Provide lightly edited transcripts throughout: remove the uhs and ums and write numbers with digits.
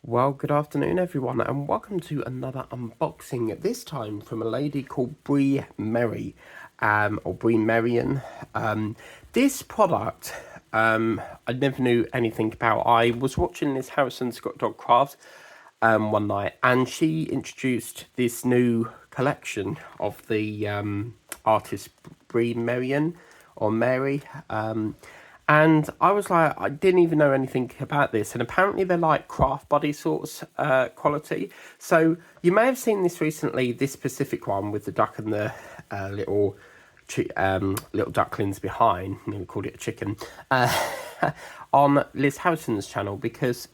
Well, good afternoon, everyone, and welcome to another unboxing. This time from a lady called Bree Merry, or Bree Merryn. This product, I never knew anything about. I was watching this Harrison Scott Dog Crafts one night, and she introduced this new collection of the artist Bree Merryn or Mary. And I was like, I didn't even know anything about this. And apparently they're like craft body sorts quality. So you may have seen this recently, this specific one with the duck and the little ducklings behind. We called it a chicken. On Liz Houghton's channel, because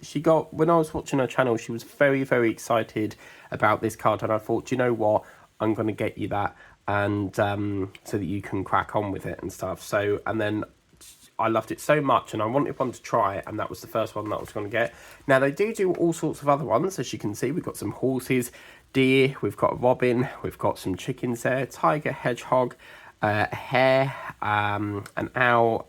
when I was watching her channel, she was very, very excited about this card. And I thought, you know what, I'm going to get you that. And so that you can crack on with it and stuff. And then I loved it so much and I wanted one to try it, and that was the first one that I was going to get. Now they do all sorts of other ones, as you can see. We've got some horses, deer, we've got a robin, we've got some chickens there, tiger, hedgehog, a hare, an owl,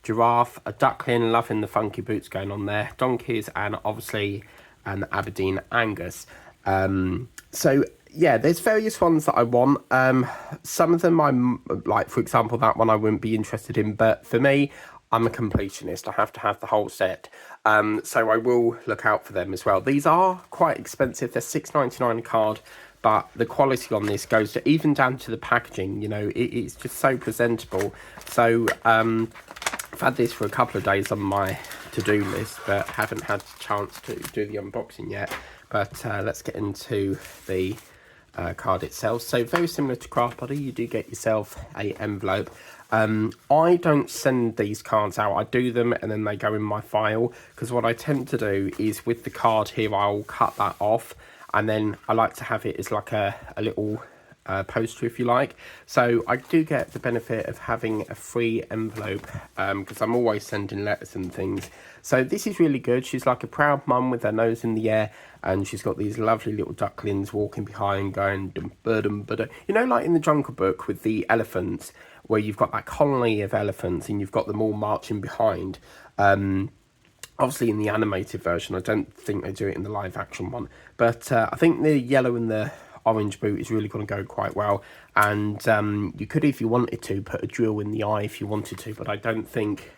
giraffe, a duckling, loving the funky boots going on there, donkeys, and obviously an Aberdeen Angus. So yeah, there's various ones that I want. Some of them I'm like, for example, that one I wouldn't be interested in, but for me, I'm a completionist. I have to have the whole set. So I will look out for them as well. These are quite expensive. They're $6.99 a card, but the quality on this goes to even down to the packaging. You know, it's just so presentable. So I've had this for a couple of days on my to-do list, but haven't had a chance to do the unboxing yet. But let's get into the card itself. So very similar to Craft Body, you do get yourself a envelope. I don't send these cards out. I do them and then they go in my file, because what I tend to do is with the card here, I'll cut that off, and then I like to have it as like a little poster, if you like. So I do get the benefit of having a free envelope, because I'm always sending letters and things. So this is really good. She's like a proud mum with her nose in the air, and she's got these lovely little ducklings walking behind going dum ba dum ba. You know, like in the Jungle Book with the elephants, where you've got that colony of elephants and you've got them all marching behind. Obviously in the animated version, I don't think they do it in the live action one, but I think the yellow and the orange boot is really going to go quite well. And you could, if you wanted to, put a drill in the eye if you wanted to, but I don't think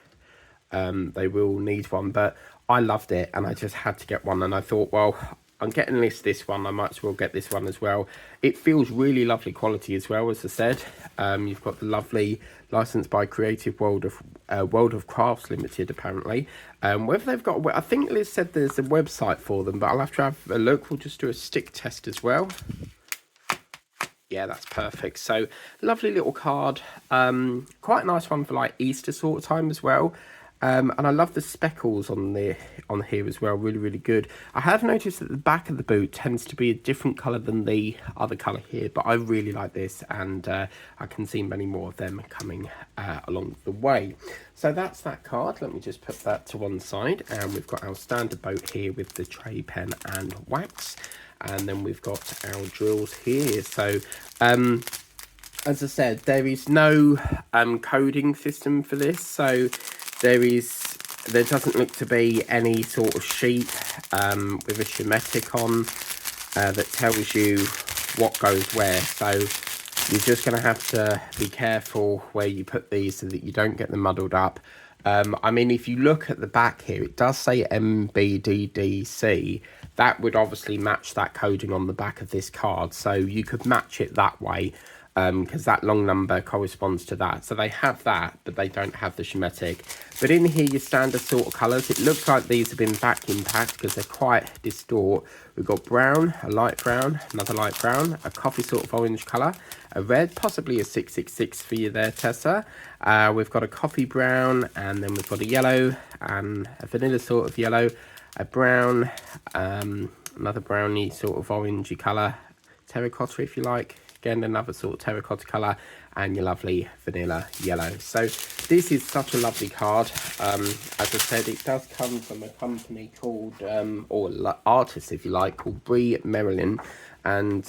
they will need one. But I loved it and I just had to get one, and I thought, well, I'm getting this one, I might as well get this one as well. It feels really lovely quality as well, as I said. You've got the lovely licensed by Creative World of Crafts Limited, apparently. Whether they've got, I think Liz said there's a website for them, but I'll have to have a look. We'll just do a stick test as well. Yeah, that's perfect. So lovely little card, quite a nice one for like Easter sort of time as well. And I love the speckles on here as well, really, really good. I have noticed that the back of the boot tends to be a different colour than the other colour here, but I really like this, and I can see many more of them coming along the way. So that's that card. Let me just put that to one side, and we've got our standard boat here with the tray pen and wax, and then we've got our drills here. So as I said, there is no coding system for this, so there doesn't look to be any sort of sheet with a schematic on that tells you what goes where. So you're just going to have to be careful where you put these so that you don't get them muddled up. I mean, if you look at the back here, it does say MBDDC. That would obviously match that coding on the back of this card. So you could match it that way, because that long number corresponds to that. So they have that, but they don't have the schematic. But in here, your standard sort of colours. It looks like these have been vacuum packed because they're quite distort. We've got brown, a light brown, another light brown, a coffee sort of orange colour, a red, possibly a 666 for you there, Tessa. We've got a coffee brown, and then we've got a yellow, and a vanilla sort of yellow, a brown, another browny sort of orangey colour, terracotta if you like. Again, another sort of terracotta colour, and your lovely vanilla yellow. So this is such a lovely card. As I said, it does come from a company called, or artist if you like, called Bree Merryn. And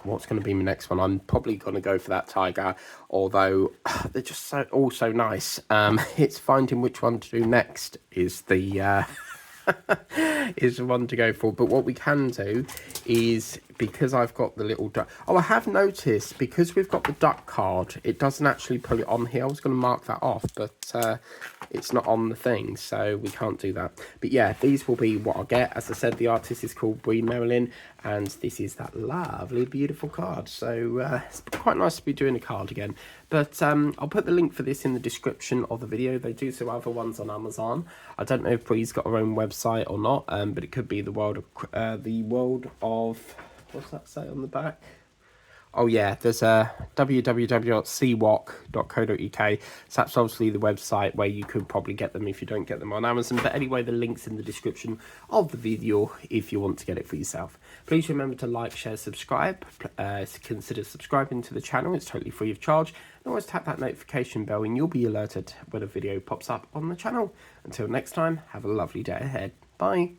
what's going to be my next one? I'm probably going to go for that tiger, although they're just all so nice. It's finding which one to do next is the is the one to go for. But what we can do is, because I've got the little duck... Oh, I have noticed, because we've got the duck card, it doesn't actually put it on here. I was going to mark that off, but it's not on the thing, so we can't do that. But yeah, these will be what I'll get. As I said, the artist is called Bree Merryn, and this is that lovely, beautiful card. So it's quite nice to be doing a card again. But I'll put the link for this in the description of the video. They do sell other ones on Amazon. I don't know if Bree's got her own website or not, but it could be the world of what's that say on the back? Oh yeah, there's a www.cwalk.co.uk. So that's obviously the website where you could probably get them if you don't get them on Amazon. But anyway, the link's in the description of the video if you want to get it for yourself. Please remember to like, share, subscribe. Consider subscribing to the channel. It's totally free of charge. And always tap that notification bell and you'll be alerted when a video pops up on the channel. Until next time, have a lovely day ahead. Bye.